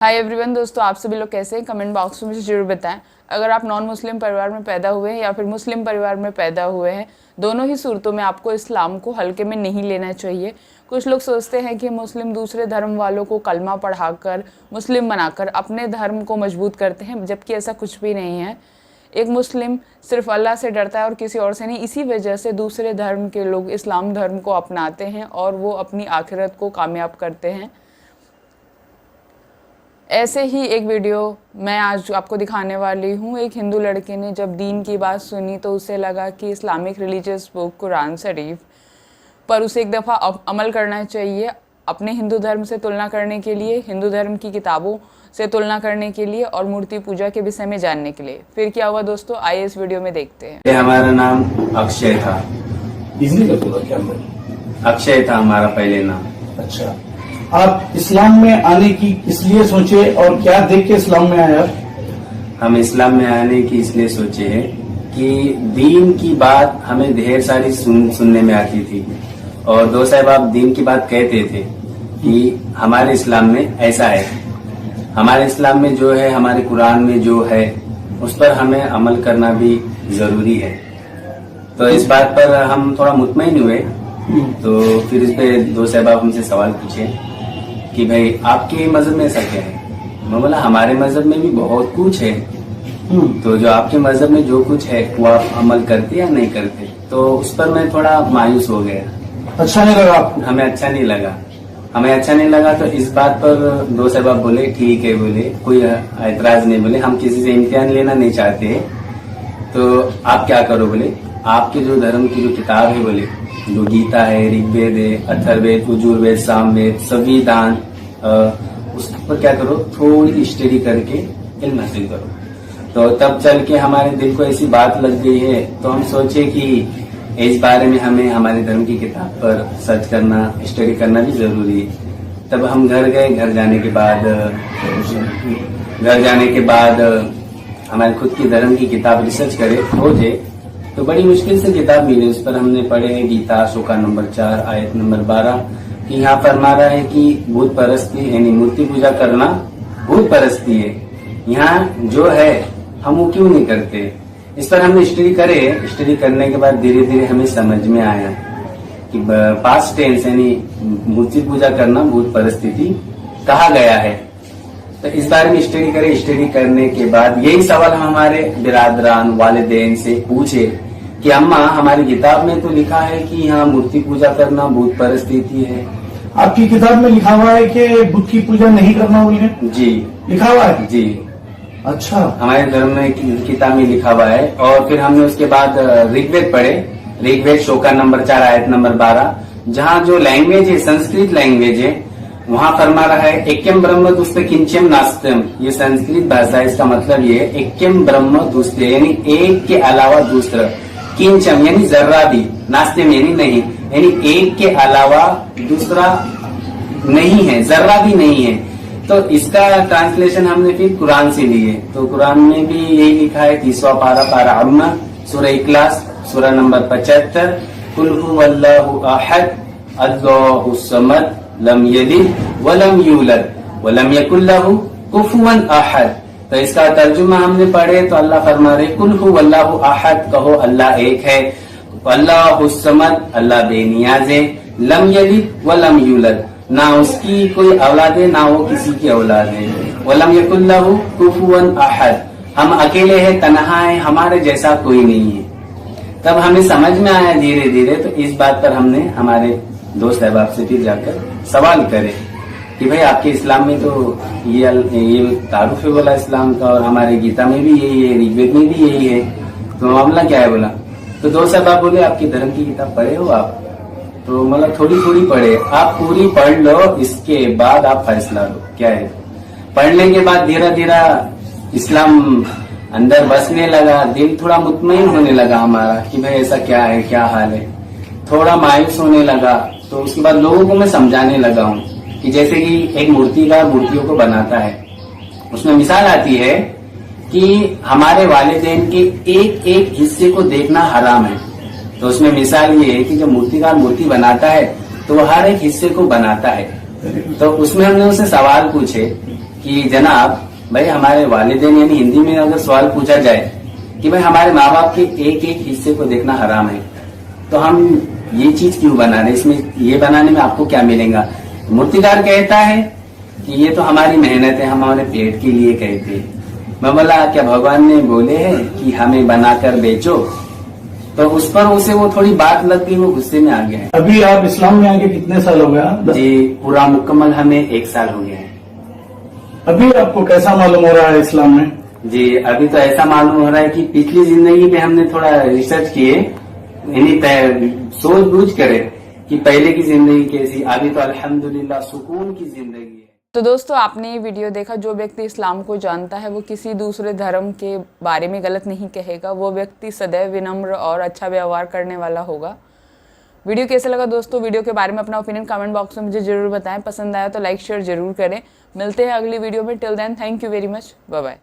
Hi everyone दोस्तों, आप सभी लोग कैसे हैं? कमेंट बॉक्स में मुझे जरूर बताएं। अगर आप नॉन मुस्लिम परिवार में पैदा हुए हैं या फिर मुस्लिम परिवार में पैदा हुए हैं, दोनों ही सूरतों में आपको इस्लाम को हल्के में नहीं लेना चाहिए। कुछ लोग सोचते हैं कि मुस्लिम दूसरे धर्म वालों को कलमा पढ़ाकर मुस्लिम बनाकर अपने धर्म को मजबूत करते हैं, जबकि ऐसा कुछ भी नहीं है। एक मुस्लिम सिर्फ अल्लाह से डरता है और किसी और से नहीं। इसी वजह से दूसरे धर्म के लोग इस्लाम धर्म को अपनाते हैं और वो अपनी आखिरत को कामयाब करते हैं। ऐसे ही एक वीडियो मैं आज आपको दिखाने वाली हूँ। एक हिंदू लड़के ने जब दीन की बात सुनी तो उसे लगा कि इस्लामिक रिलीजियस बुक कुरान शरीफ पर उसे एक दफ़ा अमल करना चाहिए, अपने हिंदू धर्म से तुलना करने के लिए, हिंदू धर्म की किताबों से तुलना करने के लिए और मूर्ति पूजा के विषय में जानने के लिए। फिर क्या हुआ दोस्तों, आइए इस वीडियो में देखते हैं। हमारा नाम अक्षय था। अक्षय था हमारा पहले नाम। अच्छा, आप इस्लाम में आने की इसलिए सोचे और क्या देख के इस्लाम में आया? हम इस्लाम में आने की इसलिए सोचे हैं कि दीन की बात हमें ढेर सारी सुनने में आती थी और दो साहब आप दीन की बात कहते थे कि हमारे इस्लाम में ऐसा है, हमारे इस्लाम में जो है, हमारे कुरान में जो है, उस पर हमें अमल करना भी जरूरी है। तो इस बात पर हम थोड़ा मुतमईन हुए। तो फिर इस पे दो साहब हमसे सवाल पूछे कि भाई आपके मजहब में ऐसा क्या है। मैं बोला हमारे मजहब में भी बहुत कुछ है, तो जो आपके मजहब में जो कुछ है वो आप अमल करते या नहीं करते। तो उस पर मैं थोड़ा मायूस हो गया। अच्छा नहीं लगा आपको? हमें अच्छा नहीं लगा। तो इस बात पर दो साहब बोले ठीक है, बोले कोई ऐतराज नहीं, बोले हम किसी से इम्तिहान लेना नहीं चाहते, तो आप क्या करो, बोले आपके जो धर्म की जो किताब है, बोले जो गीता है, ऋग्वेद है, अथर्ववेद, यजुर्वेद, सामवेद, संविधान, उस पर क्या करो, थोड़ी स्टडी करके इल्म हासिल करो। तो तब चल के हमारे दिल को ऐसी बात लग गई है, तो हम सोचे कि इस बारे में हमें हमारे धर्म की किताब पर सर्च करना, स्टडी करना भी जरूरी है। तब हम घर गए। घर जाने के बाद हमारी खुद की धर्म की किताब रिसर्च करे, खोजे, तो बड़ी मुश्किल से किताब मिली। उस पर हमने पढ़े गीता श्लोका नंबर 4 आयत नंबर 12 कि यहाँ फरमा रहा है कि भूत परस्ती यानी मूर्ति पूजा करना भूत परस्ती है। यहाँ जो है हम वो क्यों नहीं करते। इस पर हमने स्टडी करने के बाद धीरे धीरे हमें समझ में आया कि पास्ट टेंस यानी मूर्ति पूजा करना भूत परिस्थिति कहा गया है। तो इस बारे में स्टडी करने के बाद यही सवाल हम हमारे बिरादरान वालिदैन से पूछे कि अम्मा हमारी किताब में तो लिखा है कि यहाँ मूर्ति पूजा करना भूत परिस्थिति है। आपकी किताब में लिखा हुआ है कि बुत की पूजा नहीं करना हुई है? जी लिखा हुआ है जी। अच्छा, हमारे धर्म में किताब में लिखा हुआ है। और फिर हमने उसके बाद ऋग्वेद पढ़े, ऋग्वेद श्लोका नंबर 4 आयत नंबर 12, जहाँ जो लैंग्वेज है संस्कृत लैंग्वेज है, वहाँ फरमा रहा है एक्यम ब्रह्म दुस्ते किंचम नास्त्यम। ये संस्कृत भाषा है, इसका मतलब ये है एक्यम ब्रह्म दुस्ते यानी एक के अलावा दूसरा, किंचम यानी जर्रा भी, नास्त्यम यानी नहीं, यानी एक के अलावा दूसरा नहीं है, जर्रा भी नहीं है। तो इसका ट्रांसलेशन हमने फिर कुरान से लिए। तो कुरान में भी यही लिखा है, 30वां पारा अम्मा, सूरह इखलास, सूरह नंबर 75, कुल हुवल्लाहु अहद अल्लाहुस समद लम यलिद वलम यूलद वलम यकुल लहू कुफुवन अहद। तो इसका तर्जुमा हमने पढ़े तो अल्लाह फरमा रहे कुल हुवल्लाहु अहद, कहो अल्लाह एक है, अल्लाहुस समद अल्लाह बेनियाज है, लम यलिद वलम यूलद ना उसकी कोई औलाद है ना वो किसी की औलाद है, वलम यकुल लहू कुफुवन अहद, हम अकेले हैं, तन्हा है, हमारे जैसा कोई नहीं है। तब हमें समझ में आया धीरे धीरे। तो इस बात पर हमने हमारे दोस्त अहबाब से फिर जाकर सवाल करे कि भाई आपके इस्लाम में तो ये तारुफ है बोला इस्लाम का, और हमारे गीता में भी यही है, ऋग्वेद में भी यही है, तो मामला क्या है बोला। तो दोस्त अहबाब बोले आपकी धर्म की किताब पढ़े हो आप? तो मतलब थोड़ी पढ़े, आप पूरी पढ़ लो, इसके बाद आप फैसला लो क्या है। पढ़ने के बाद धीरे धीरे इस्लाम अंदर बसने लगा, दिल थोड़ा मुतमईन होने लगा हमारा कि भाई ऐसा क्या है, क्या हाल है। थोड़ा मायूस होने लगा। तो उसके बाद लोगों को मैं समझाने लगा हूँ कि जैसे कि एक मूर्तिकार मूर्तियों को बनाता है, उसमें मिसाल आती है कि हमारे वालिदैन के एक एक हिस्से को देखना हराम है। तो उसमें मिसाल ये है कि जब मूर्तिकार मूर्ति बनाता है तो वो हर एक हिस्से को बनाता है। तो उसमें हमने उसे सवाल पूछे कि जनाब भाई हमारे वालिदैन यानी हिंदी में अगर सवाल पूछा जाए कि भाई हमारे माँ बाप के एक एक हिस्से को देखना हराम है, तो हम ये चीज क्यों बना रहे, इसमें ये बनाने में आपको क्या मिलेगा। मूर्तिकार कहता है कि ये तो हमारी मेहनत है, हमारे पेट के लिए कहते हैं। मैं बोला क्या भगवान ने बोले हैं कि हमें बनाकर बेचो, तो उस पर उसे वो थोड़ी बात लग गई, वो गुस्से में आ गया है। अभी आप इस्लाम में आके कितने साल हो गया? जी पूरा मुकम्मल हमें 1 साल हो गया है। अभी आपको कैसा मालूम हो रहा है इस्लाम में? जी अभी तो ऐसा मालूम हो रहा है कि पिछली जिंदगी में हमने थोड़ा रिसर्च किए, यानी सोच बूझ करे कि पहले की जिंदगी कैसी, अभी तो अल्हम्दुलिल्लाह सुकून की जिंदगी है। तो दोस्तों आपने ये वीडियो देखा, जो व्यक्ति इस्लाम को जानता है वो किसी दूसरे धर्म के बारे में गलत नहीं कहेगा, वो व्यक्ति सदैव विनम्र और अच्छा व्यवहार करने वाला होगा। वीडियो कैसा लगा दोस्तों, वीडियो के बारे में अपना ओपिनियन कमेंट बॉक्स में मुझे जरूर बताएं। पसंद आया तो लाइक शेयर जरूर करें। मिलते हैं अगली वीडियो में। Till then thank you very much, bye bye.